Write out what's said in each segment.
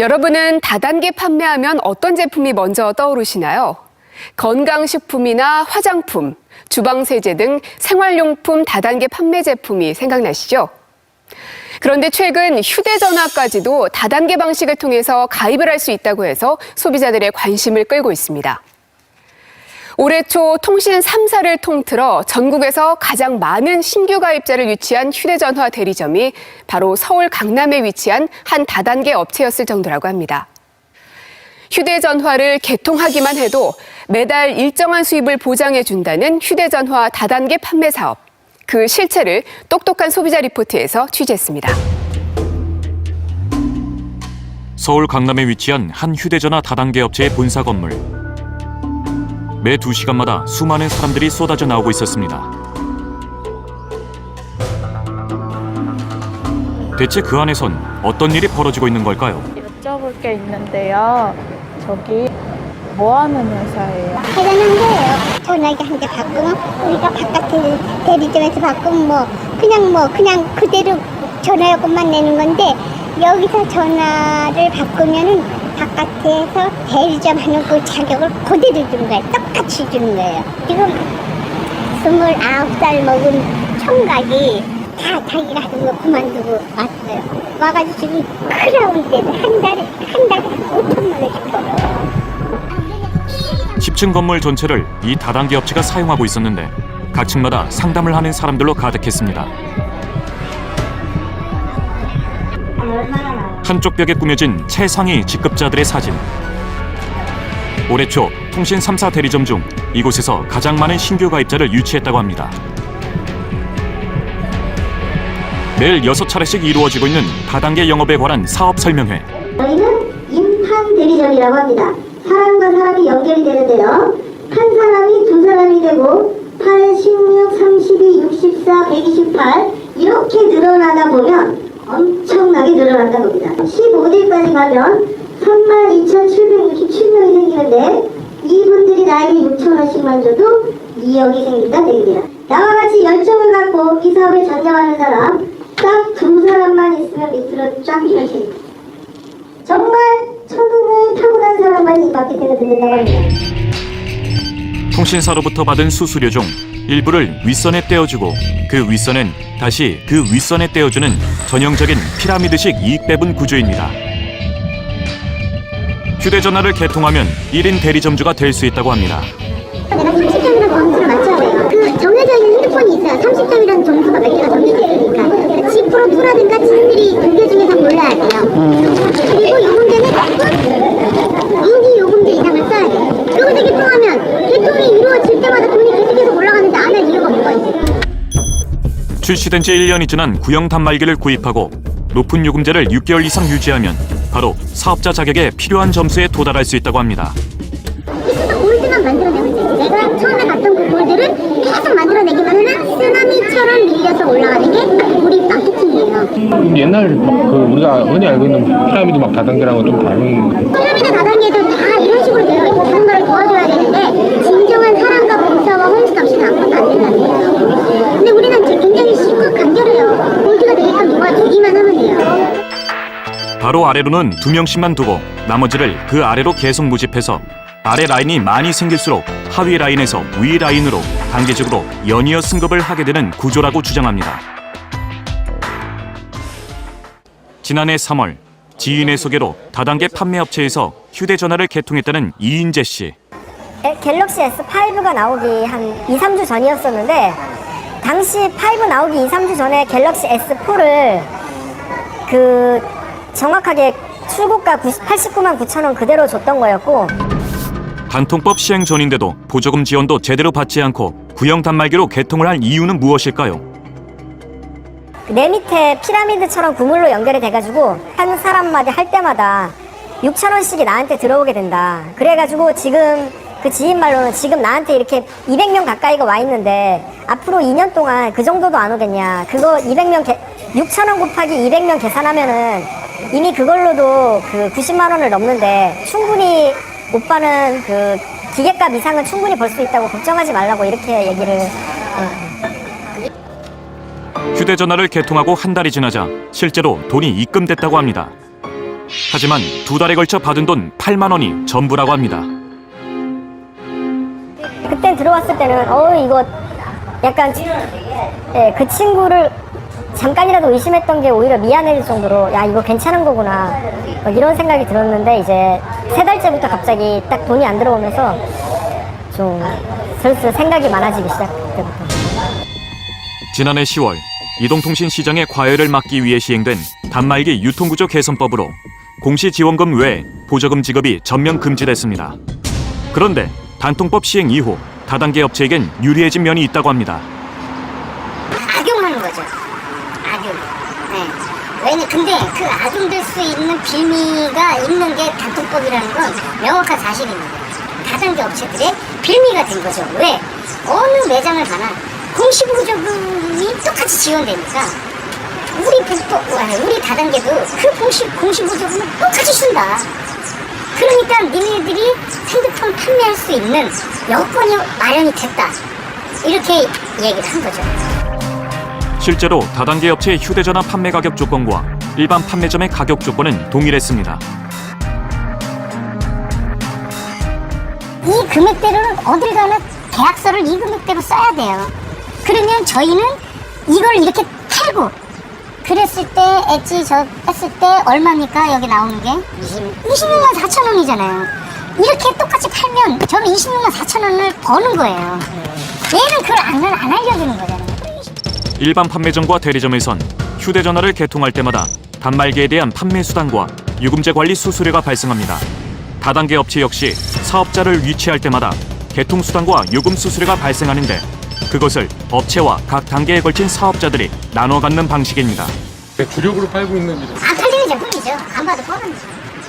여러분은 다단계 판매하면 어떤 제품이 먼저 떠오르시나요? 건강식품이나 화장품, 주방세제 등 생활용품 다단계 판매 제품이 생각나시죠? 그런데 최근 휴대전화까지도 다단계 방식을 통해서 가입을 할 수 있다고 해서 소비자들의 관심을 끌고 있습니다. 올해 초 통신 3사를 통틀어 전국에서 가장 많은 신규 가입자를 유치한 휴대전화 대리점이 바로 서울 강남에 위치한 한 다단계 업체였을 정도라고 합니다. 휴대전화를 개통하기만 해도 매달 일정한 수입을 보장해준다는 휴대전화 다단계 판매 사업. 그 실체를 똑똑한 소비자 리포트에서 취재했습니다. 서울 강남에 위치한 한 휴대전화 다단계 업체의 본사 건물. 매 2시간마다 수많은 사람들이 쏟아져 나오고 있었습니다. 대체 그 안에선 어떤 일이 벌어지고 있는 걸까요? 여쭤볼 게 있는데요. 저기 뭐 하는 회사예요? 대단한 거예요. 전화기 한 대 바꾸면 우리가 바깥에 대리점에서 바꾸면 그냥 그대로 전화요금만 내는 건데 여기서 전화를 바꾸면은 바깥에서 대리점 하는 그 자격을 그대로 주는 거예요. 똑같이 주는 거예요. 지금 29살 먹은 총각이 다 자기가 하는 거 그만두고 왔어요. 와가지고 지금 크라운 때도 한 달에 5천만 원씩 벌어요. 10층 건물 전체를 이 다단계 업체가 사용하고 있었는데 각 층마다 상담을 하는 사람들로 가득했습니다. 한쪽 벽에 꾸며진 최상위 직급자들의 사진. 올해 초 통신 3사 대리점 중 이곳에서 가장 많은 신규 가입자를 유치했다고 합니다. 매일 6차례씩 이루어지고 있는 다단계 영업에 관한 사업 설명회. 저희는 인판 대리점이라고 합니다. 사람과 사람이 연결이 되는데요. 한 사람이 두 사람이 되고 8, 16, 32, 64, 128 이렇게 늘어나다 보면 엄청나게 늘어난다고 합니다. 15대까지 가면 32,767명이 생기는데 이분들이 나에게 6,000원씩만 줘도 2억이 생긴다 얘기입니다. 나와 같이 열정을 갖고 이 사업에 전념하는 사람 딱 두 사람만 있으면 밑으로 쫙 펼칩니다. 정말 천운을 타고난 사람만 이 밖에 되는다고 합니다. 통신사로부터 받은 수수료 중 일부를 윗선에 떼어주고 그 윗선은 다시 그 윗선에 떼어주는 전형적인 피라미드식 이익 배분 구조입니다. 휴대전화를 개통하면 1인 대리점주가 될 수 있다고 합니다. 내가 30점이라는 점수를 맞춰야 돼요. 그 정해져 있는 핸드폰이 있어요. 30점이라는 점수가 몇 개가 정해져 있으니까. G프로 2라든가 G들이 2개 중에서 골라야 돼요. 그리고 이 문제는 6이 요금제 이상을 써야 돼요. 여기서 개통하면 개통이 이루어질 때마다 돈이 계속해서 올라가는데 안 할 이유가 뭐가 있어요? 출시된 지 1년이 지난 구형 단말기를 구입하고 높은 요금제를 6개월 이상 유지하면 바로 사업자 자격에 필요한 점수에 도달할 수 있다고 합니다. 골드만 만들어내면 돼요. 내가 처음에 갔던 그 골드를 계속 만들어내기만 하면 쓰나미처럼 밀려서 올라가는 게 우리 마케팅이에요. 옛날 우리가 흔히 알고 있는 피라미드 다단계랑은 좀 다른. 피라미드 다단계도 다 이런 식으로 되어 있고 다른 걸 도와줘야 되는데 진정한 사랑과 봉사와 헌신 없이는 아무것도 안 된다는 거예요. 근데 우리는 굉장히 쉽고 간결해요. 골드가 되게끔 도와주기만 하면 돼요. 바로 아래로는 2명씩만 두고 나머지를 그 아래로 계속 모집해서 아래 라인이 많이 생길수록 하위 라인에서 위 라인으로 단계적으로 연이어 승급을 하게 되는 구조라고 주장합니다. 지난해 3월 지인의 소개로 다단계 판매업체에서 휴대전화를 개통했다는 이인재 씨. 갤럭시 S5가 나오기 한 2, 3주 전이었었는데 당시 5 나오기 2, 3주 전에 갤럭시 S4를 정확하게 출고가 89만 9천 원 그대로 줬던 거였고 단통법 시행 전인데도 보조금 지원도 제대로 받지 않고 구형 단말기로 개통을 할 이유는 무엇일까요? 내 밑에 피라미드처럼 구물로 연결이 돼가지고 한 사람마다 할 때마다 6천 원씩이 나한테 들어오게 된다. 그래가지고 지금 그 지인 말로는 지금 나한테 이렇게 200명 가까이가 와 있는데 앞으로 2년 동안 그 정도도 안 오겠냐. 그거 6천 원 곱하기 200명 계산하면은 이미 그걸로도 그 90만 원을 넘는데 충분히 오빠는 그 기계값 이상은 충분히 벌 수 있다고 걱정하지 말라고 이렇게 얘기를 휴대전화를 개통하고 한 달이 지나자 실제로 돈이 입금됐다고 합니다. 하지만 2달에 걸쳐 받은 돈 8만 원이 전부라고 합니다. 그때 들어왔을 때는 이거 약간 그 친구를 잠깐이라도 의심했던 게 오히려 미안해질 정도로 야 이거 괜찮은 거구나 막 이런 생각이 들었는데 이제 3달째부터 갑자기 딱 돈이 안 들어오면서 좀 슬슬 생각이 많아지기 시작했대부터. 지난해 10월 이동통신시장의 과열을 막기 위해 시행된 단말기 유통구조 개선법으로 공시지원금 외에 보조금 지급이 전면 금지됐습니다. 그런데 단통법 시행 이후 다단계 업체에겐 유리해진 면이 있다고 합니다. 악용하는 거죠. 악용. 네. 근데 그 악용될 수 있는 빌미가 있는 게 단통법이라는 건 명확한 사실입니다. 다단계 업체들의 빌미가 된 거죠. 왜? 어느 매장을 가나 공시보조금이 똑같이 지원되니까 우리 다단계도 그 공시보조금을 똑같이 준다. 그러니까 니네들이 핸드폰 판매할 수 있는 여건이 마련이 됐다. 이렇게 얘기를 한 거죠. 실제로 다단계 업체의 휴대전화 판매 가격 조건과 일반 판매점의 가격 조건은 동일했습니다. 이 금액대로는 어딜 가나 계약서를 이 금액대로 써야 돼요. 그러면 저희는 이걸 이렇게 팔고 그랬을 때 엣지 저 했을 때 얼마입니까? 여기 나오는 게 26만 4천 원이잖아요. 이렇게 똑같이 팔면 저는 26만 4천 원을 버는 거예요. 얘는 그걸 안 알려주는 거잖아요. 일반 판매점과 대리점에선 휴대전화를 개통할 때마다 단말기에 대한 판매 수단과 유금제 관리 수수료가 발생합니다. 다단계 업체 역시 사업자를 위치할 때마다 개통 수단과 요금 수수료가 발생하는데 그것을 업체와 각 단계에 걸친 사업자들이 나눠 갖는 방식입니다. 주력으로 팔고 있는 안 팔리는 제품이죠. 안 봐도 뻔합니다.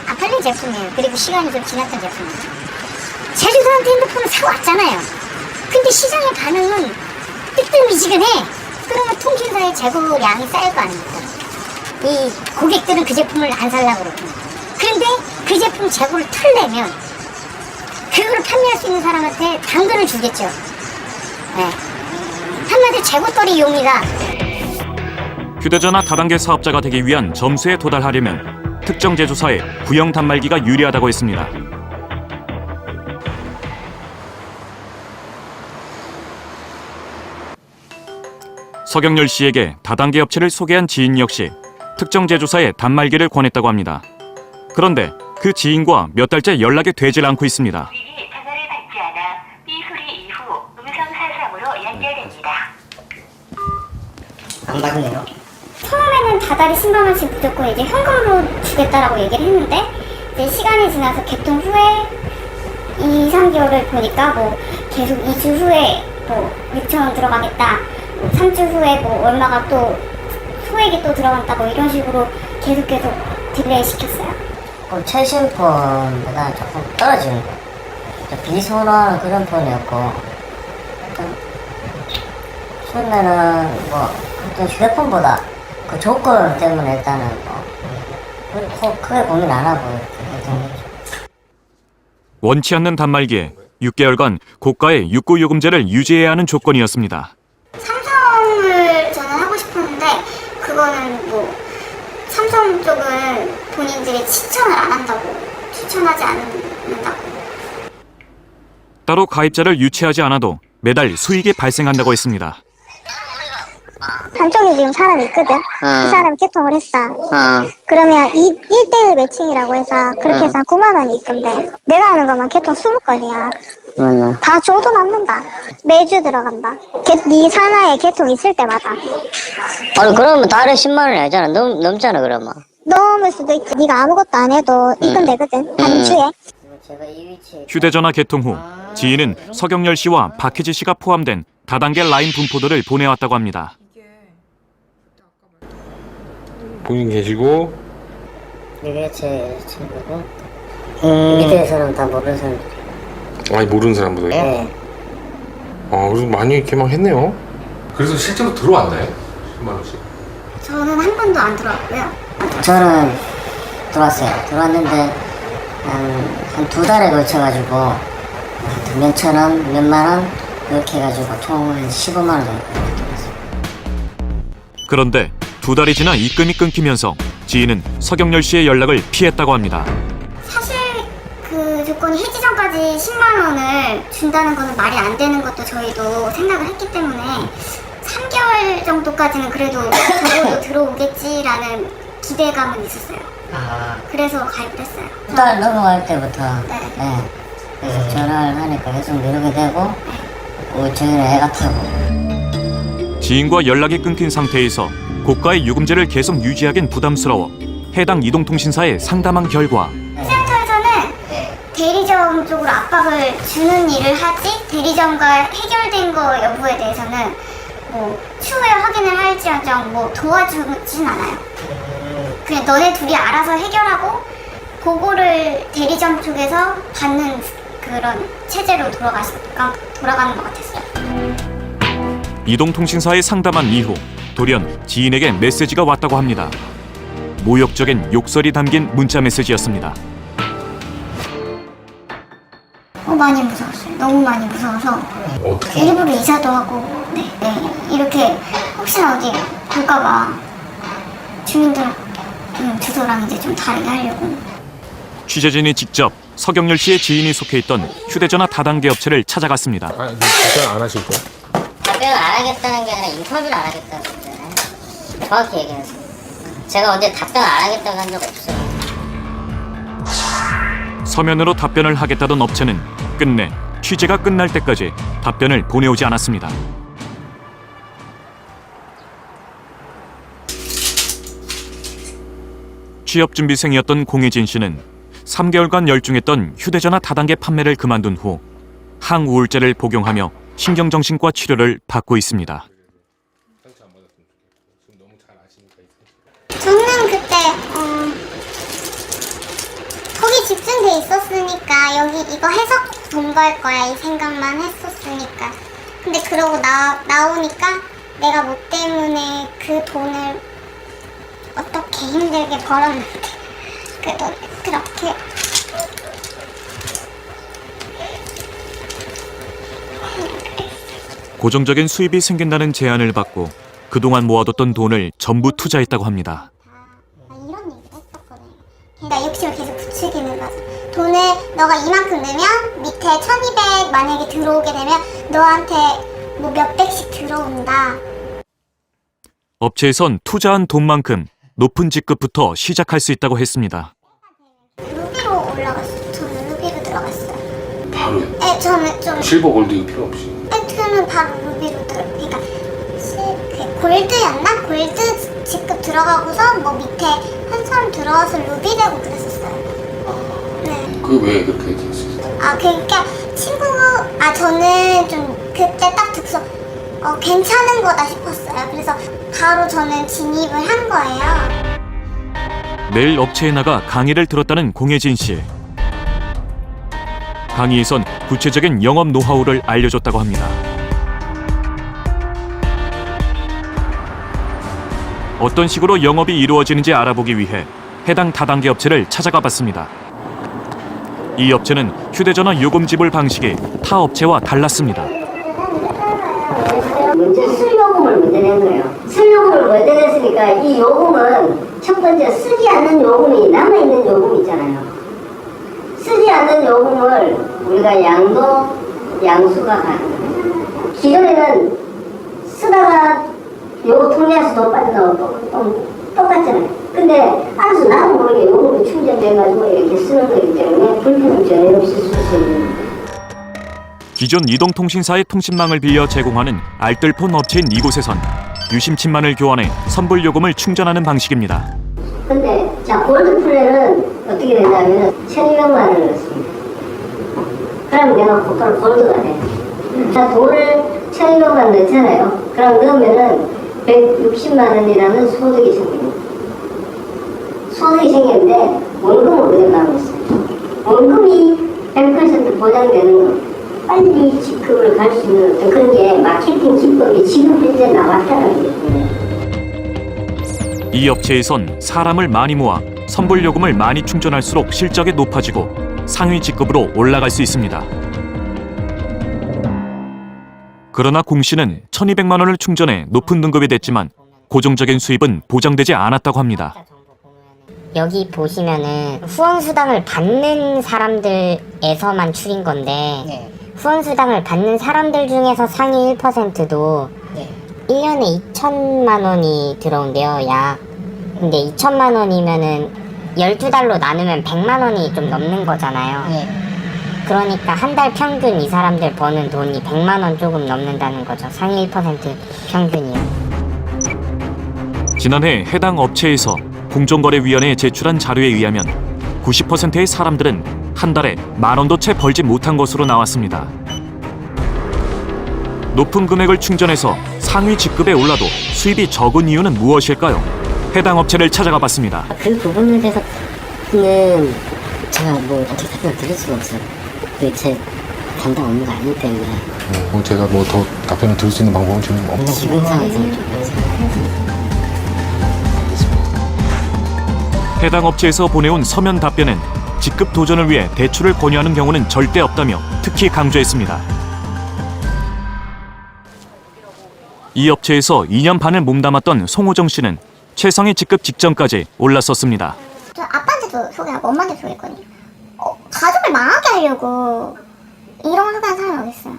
안 팔리는 제품이에요. 그리고 시간이 좀 지났던 제품이에요. 제주도한테 핸드폰을 사고 왔잖아요. 근데 시장의 반응은 뜨뜻미지근해. 그러면 통신사의 재고량이 쌓일 거 아닙니까? 이 고객들은 그 제품을 안 살려고 그러고. 그런데 그 제품 재고를 털려면 그거를 판매할 수 있는 사람한테 당근을 주겠죠. 네. 한마디로 재고떨이 용이다. 휴대전화 다단계 사업자가 되기 위한 점수에 도달하려면 특정 제조사의 구형 단말기가 유리하다고 했습니다. 서경열 씨에게 다단계 업체를 소개한 지인 역시 특정 제조사의 단말기를 권했다고 합니다. 그런데 그 지인과 몇 달째 연락이 되질 않고 있습니다. 전화를 받지 않아 삐 소리 이후 음성 사상으로 연결됩니다. 안 받네요. 처음에는 다달이 10만 원씩 무조건 이제 현금으로 주겠다라고 얘기를 했는데 이제 시간이 지나서 개통 후에 2, 3개월을 보니까 뭐 계속 2주 후에 뭐 6천 원 들어가겠다, 3주 후에 뭐 얼마가 또 소액이 또 들어간다고 이런 식으로 계속 딜레이 시켰어요. 최신 폰보다 조금 떨어지는 거. 비선호하는 그런 폰이었고, 처음에는 뭐 어떤 휴대폰보다 그 조건 때문에 일단은 뭐 크게 고민 안 하고 이렇게 했던 거죠. 원치 않는 단말기에 6개월간 고가의 육구요금제를 유지해야 하는 조건이었습니다. 삼성을 저는 하고 싶었는데 그거는 뭐 삼성 쪽은 본인들이 추천을 안 한다고, 추천하지 않는다고. 따로 가입자를 유치하지 않아도 매달 수익이 발생한다고 했습니다. 한쪽에 지금 사람이 있거든. 그 사람이 개통을 했어. 그러면 1대1 매칭이라고 해서 그렇게 해서 9만 원이 있던데 내가 하는 것만 개통 20건이야. 다 줘도 남는다. 매주 들어간다. 네 산하에 개통 있을 때마다. 아니 그러면 달에 10만 원이 아니잖아. 넘잖아 그러면. 넘을 수도 있지. 네가 아무것도 안 해도 입금 되거든. 한 주에. 제가 이 위치에 휴대전화 개통 후 지인은 서경열 씨와 박희지 씨가 포함된 다단계 라인 분포들을 보내왔다고 합니다. 본인 계시고 이게 제 친구고 밑에 사람 다 모르는 사람들. 아니 모르는 사람들이. 네. 아 그래서 많이 개망했네요. 그래서 실제로 들어왔나요? 10만 원씩. 저는 한 번도 안 들어왔고요. 저는 들어왔는데 한 2달에 걸쳐가지고 몇천 원, 몇만 원 이렇게 해가지고 총 15만 원 정도 들어왔어요. 그런데 2달이 지나 입금이 끊기면서 지인은 서경열 씨의 연락을 피했다고 합니다. 사실 그 조건이 해지 전까지 10만 원을 준다는 거는 말이 안 되는 것도 저희도 생각을 했기 때문에 3개월 정도까지는 그래도 적어도 들어오겠지라는 기대감은 있었어요. 그래서 가입을 했어요. 두 달 넘어갈 때부터 네. 네. 그래서 전화를 하니까 계속 미루게 되고 저희는 애가 타고 지인과 연락이 끊긴 상태에서 고가의 요금제를 계속 유지하긴 부담스러워 해당 이동통신사에 상담한 결과 시장터에서는 대리점 쪽으로 압박을 주는 일을 하지 대리점과 해결된 거 여부에 대해서는 뭐 추후에 확인을 할지언정 뭐 도와주진 않아요. 그냥 너네 둘이 알아서 해결하고 그거를 대리점 쪽에서 받는 그런 체제로 돌아가는 것 같았어요. 이동통신사에 상담한 이후 돌연 지인에게 메시지가 왔다고 합니다. 모욕적인 욕설이 담긴 문자 메시지였습니다. 많이 무서웠어요. 너무 많이 무서워서 어떻게? 일부러 이사도 하고 네. 이렇게 혹시나 어디 볼까봐 주민들 주소랑 이제 좀 다르게 하려고. 취재진이 직접 서경열 씨의 지인이 속해 있던 휴대전화 다단계 업체를 찾아갔습니다. 답변 안 하실 거예요? 답변을 안 하겠다는 게 아니라 인터뷰를 안 하겠다는 거잖아요. 정확히 얘기해서 제가 언제 답변을 안 하겠다고 한 적 없어요. 서면으로 답변을 하겠다던 업체는 끝내 취재가 끝날 때까지 답변을 보내오지 않았습니다. 취업준비생이었던 공혜진 씨는 3개월간 열중했던 휴대전화 다단계 판매를 그만둔 후 항우울제를 복용하며 신경정신과 치료를 받고 있습니다. 저는 그때 거기 집중돼 있었으니까 여기 이거 해서 돈 벌 거야 이 생각만 했었으니까. 근데 그러고 나오니까 내가 뭐 때문에 그 돈을 어떻게 힘들게 벌었는데 그 돈 그렇게 고정적인 수입이 생긴다는 제안을 받고 그동안 모아뒀던 돈을 전부 투자했다고 합니다. 이런 얘기를 했었거든요. 나 욕심을 계속 부추기는 거죠. 돈을 너가 이만큼 내면 밑에 1200 만약에 들어오게 되면 너한테 뭐 몇백씩 들어온다. 업체에선 투자한 돈만큼 높은 직급부터 시작할 수 있다고 했습니다. 루비로 올라갔어요. 저는 루비로 들어갔어요. 바로요? 네, 저는 좀 실버 골드 이거 필요 없이. 저는 바로 루비로 그러니까 골드였나? 골드 직급 들어가고서 뭐 밑에 한 사람 들어와서 루비 되고 그랬었어요. 네. 그게 왜 그렇게 됐어요? 그러니까 저는 좀 그때 딱 듣고서 괜찮은 거다 싶었어요. 그래서 바로 저는 진입을 한 거예요. 매일 업체에 나가 강의를 들었다는 공혜진 씨. 강의에선 구체적인 영업 노하우를 알려줬다고 합니다. 어떤 식으로 영업이 이루어지는지 알아보기 위해 해당 다단계 업체를 찾아가 봤습니다. 이 업체는 휴대전화 요금 지불 방식이 타 업체와 달랐습니다. 문제 수요금을 문제 낸 거예요. 수요금을 문제 냈으니까 이 요금은 첫 번째 쓰지 않는 요금이 남아있는 요금 있잖아요. 쓰지 않는 요금을 우리가 양수가 가능해요. 기존에는 쓰다가 요금 통계에서 돈 빠져나오고 똑같잖아요. 근데 알아서 나도 모르게 요금이 충전돼가지고 이렇게 쓰는 거기 때문에 불편은 전혀 없을 수 있습니다. 기존 이동통신사의 통신망을 빌려 제공하는 알뜰폰 업체인 이곳에선 유심칩만을 교환해 선불요금을 충전하는 방식입니다. 근데 자 골드 플랜은 어떻게 되냐면 1,200만 원을 넣습니다. 그럼 내가 고가를 골드가 돼. 자 돈을 1,200만 원 넣잖아요. 그럼 넣으면은 160만 원이라는 소득이 생깁니다. 소득이 생기는데 원금을 그대로 있어요. 원금이 100% 보장되는 거. 빨리 직급을 갈 수 있는 어떤 그런 게 마케팅 기법이 지금 현재 나왔다는 거예요. 이 업체에선 사람을 많이 모아 선불요금을 많이 충전할수록 실적이 높아지고 상위 직급으로 올라갈 수 있습니다. 그러나 공 씨는 1,200만 원을 충전해 높은 등급이 됐지만 고정적인 수입은 보장되지 않았다고 합니다. 여기 보시면은 후원수당을 받는 사람들에서만 추린 건데 후원수당을 받는 사람들 중에서 상위 1%도 1년에 2천만 원이 들어온대요, 약. 근데 2천만 원이면은 12달로 나누면 100만 원이 좀 넘는 거잖아요. 그러니까 한 달 평균 이 사람들 버는 돈이 100만 원 조금 넘는다는 거죠. 상위 1% 평균이요. 지난해 해당 업체에서 공정거래위원회에 제출한 자료에 의하면 90%의 사람들은 한 달에 10,000원도 채 벌지 못한 것으로 나왔습니다. 높은 금액을 충전해서 상위 직급에 올라도 수입이 적은 이유는 무엇일까요? 해당 업체를 찾아가 봤습니다. 그 부분에 대해서는 제가 뭐 어떻게 답변을 드릴 수가 없어요. 그게 제 담당 업무가 아니기 때문에. 제가 뭐 더 답변을 드릴 수 있는 방법은 지금 없는 지금 상황에서는 좀 그렇습니다. 해당 업체에서 보내온 서면 답변은 직급 도전을 위해 대출을 권유하는 경우는 절대 없다며 특히 강조했습니다. 이 업체에서 2년 반을 몸담았던 송호정 씨는 최상위 직급 직전까지 올랐었습니다. 저 아빠한테도 소개하고 엄마한테도 소개했거든요. 가족을 망하게 하려고 이런 소개하는 사람이 어딨어요.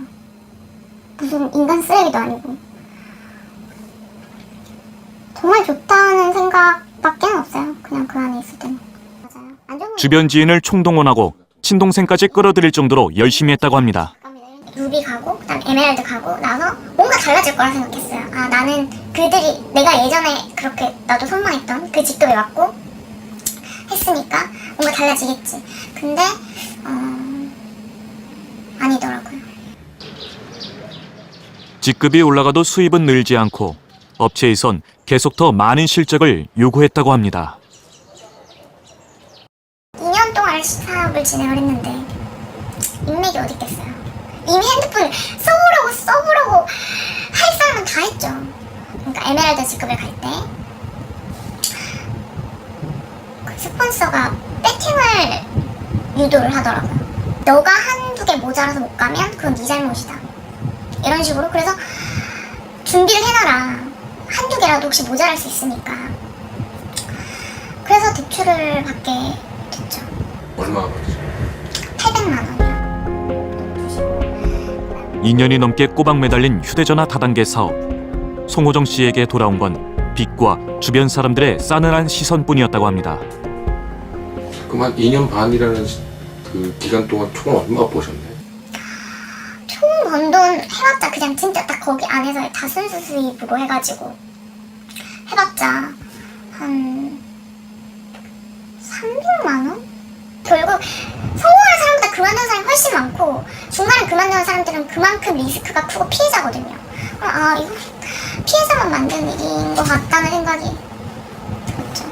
무슨 인간 쓰레기도 아니고. 정말 좋다는 생각밖에 없어요. 그냥 그 안에 있을 때는. 맞아요. 안 좋은 주변 지인을 총동원하고 친동생까지 끌어들일 정도로 열심히 했다고 합니다. 루비 가고 그다음 에메랄드 가고 나서 뭔가 달라질 거라 생각했어요. 아, 나는 그들이 내가 예전에 그렇게 나도 선망했던 그 직급에 맞고 했으니까 뭔가 달라지겠지. 근데 아니더라고요. 직급이 올라가도 수입은 늘지 않고 업체에선 계속 더 많은 실적을 요구했다고 합니다. 2년 동안 사업을 진행을 했는데 인맥이 어디 있겠어요. 이미 핸드폰 써보라고 할 사람은 다 했죠. 그러니까 에메랄드 직급을 갈 때 그 스폰서가 배팅을 유도를 하더라고요. 너가 한두 개 모자라서 못 가면 그건 네 잘못이다. 이런 식으로. 그래서 준비를 해놔라. 한두 개라도 혹시 모자랄 수 있으니까. 그래서 대출을 받게 됐죠. 얼마 받으세요? 800만 원이요. 2년이 넘게 꼬박 매달린 휴대전화 다단계 사업. 송호정 씨에게 돌아온 건 빚과 주변 사람들의 싸늘한 시선뿐이었다고 합니다. 그럼 한 2년 반이라는 그 기간 동안 총 얼마 버셨나요? 총 번 돈 해봤자 그냥 진짜 딱 거기 안에서 다 순수 수입으로 해가지고 해봤자 한 300만 원? 결국 성공하는 사람보다 그만두는 사람이 훨씬 많고 중간에 그만두는 사람들은 그만큼 리스크가 크고 피해자거든요. 아, 이거 피해자만 만드는 일인 것 같다는 생각이 들었죠.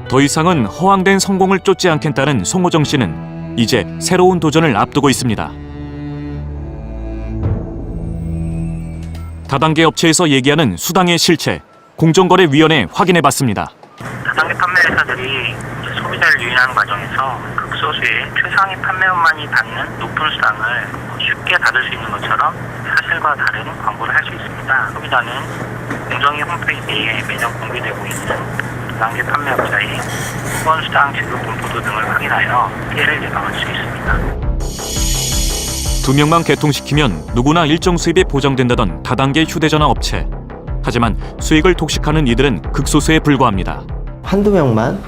더 이상은 허황된 성공을 쫓지 않겠다는 송호정 씨는 이제 새로운 도전을 앞두고 있습니다. 다단계 업체에서 얘기하는 수당의 실체, 공정거래위원회 확인해봤습니다. 다단계 판매회사들이 소비자를 유인하는 과정에서 극소수의 최상위 판매원만이 받는 높은 수당을 쉽게 받을 수 있는 것처럼 사실과 다른 광고를 할 수 있습니다. 소비자는 공정위 홈페이지에 매년 공개되고 있는 다단계 판매업자의 후원수당 지급 분포도 등을 확인하여 피해를 예방할 수 있습니다. 2명만 개통시키면 누구나 일정 수입이 보장된다던 다단계 휴대전화 업체. 하지만 수익을 독식하는 이들은 극소수에 불과합니다. 한두 명만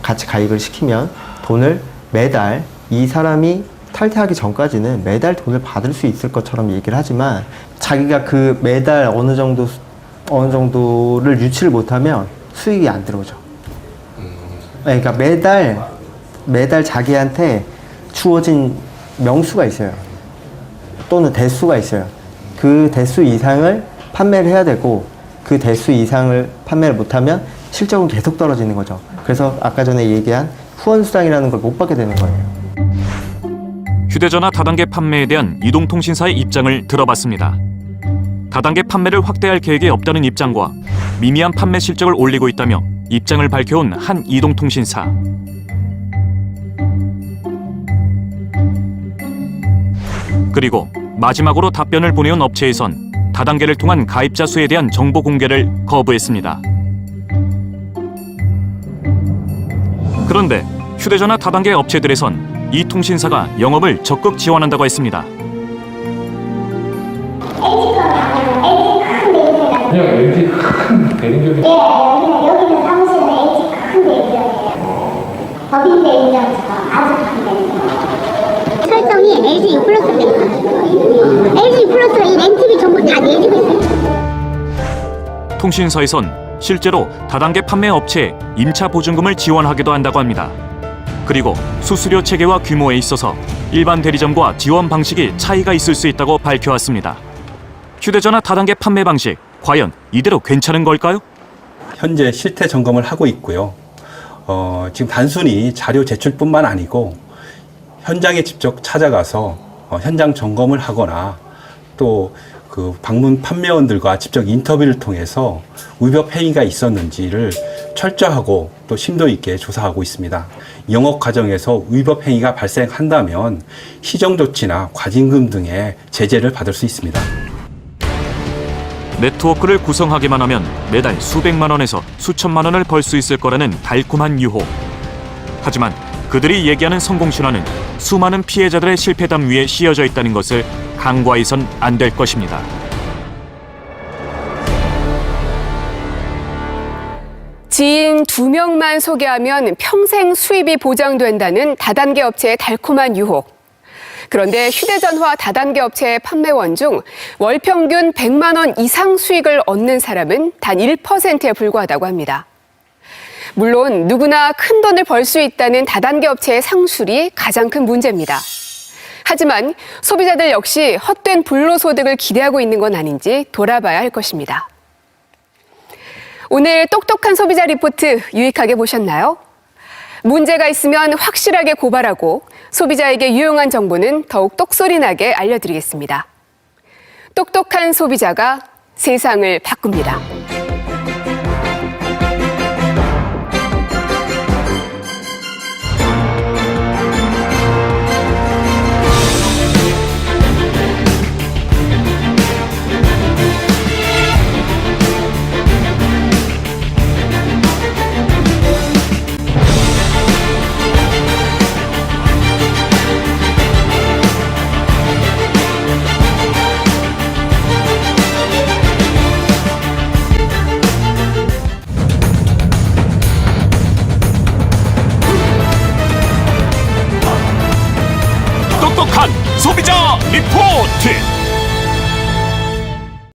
같이 가입을 시키면 돈을 매달 이 사람이 탈퇴하기 전까지는 매달 돈을 받을 수 있을 것처럼 얘기를 하지만 자기가 그 매달 어느 정도를 유치를 못하면 수익이 안 들어오죠. 그러니까 매달 자기한테 주어진 명수가 있어요. 또는 대수가 있어요. 그 대수 이상을 판매를 해야 되고 그 대수 이상을 판매를 못하면 실적은 계속 떨어지는 거죠. 그래서 아까 전에 얘기한 후원수당이라는 걸 못 받게 되는 거예요. 휴대전화 다단계 판매에 대한 이동통신사의 입장을 들어봤습니다. 다단계 판매를 확대할 계획이 없다는 입장과 미미한 판매 실적을 올리고 있다며 입장을 밝혀온 한 이동통신사. 그리고 마지막으로 답변을 보내온 업체에선 다단계를 통한 가입자 수에 대한 정보 공개를 거부했습니다. 그런데 휴대전화 다단계 업체들에선 이 통신사가 영업을 적극 지원한다고 했습니다. 그냥 LG 큰 대리점이. 예, 여기는 사무실은 LG 큰 대리점이에요. 법인 대리점처럼 아주 큰 대리점. 설정이 LG U 플러스로 돼 있어요. LG U 플러스가 이 렌TV 전부 다 내주고 있어요. 통신사에선 실제로 다단계 판매 업체에 임차 보증금을 지원하기도 한다고 합니다. 그리고 수수료 체계와 규모에 있어서 일반 대리점과 지원 방식이 차이가 있을 수 있다고 밝혀왔습니다. 휴대전화 다단계 판매 방식, 과연 이대로 괜찮은 걸까요? 현재 실태 점검을 하고 있고요. 지금 단순히 자료 제출뿐만 아니고 현장에 직접 찾아가서 현장 점검을 하거나 또 그 방문 판매원들과 직접 인터뷰를 통해서 위법 행위가 있었는지를 철저하고 또 심도 있게 조사하고 있습니다. 영업 과정에서 위법 행위가 발생한다면 시정 조치나 과징금 등의 제재를 받을 수 있습니다. 네트워크를 구성하기만 하면 매달 수백만 원에서 수천만 원을 벌 수 있을 거라는 달콤한 유혹. 하지만 그들이 얘기하는 성공 신화는 수많은 피해자들의 실패담 위에 씌어져 있다는 것을 간과해선 안 될 것입니다. 지인 2명만 소개하면 평생 수입이 보장된다는 다단계 업체의 달콤한 유혹. 그런데 휴대전화 다단계 업체의 판매원 중 월 평균 100만 원 이상 수익을 얻는 사람은 단 1%에 불과하다고 합니다. 물론 누구나 큰 돈을 벌 수 있다는 다단계 업체의 상술이 가장 큰 문제입니다. 하지만 소비자들 역시 헛된 불로소득을 기대하고 있는 건 아닌지 돌아봐야 할 것입니다. 오늘 똑똑한 소비자 리포트 유익하게 보셨나요? 문제가 있으면 확실하게 고발하고 소비자에게 유용한 정보는 더욱 똑소리나게 알려드리겠습니다. 똑똑한 소비자가 세상을 바꿉니다.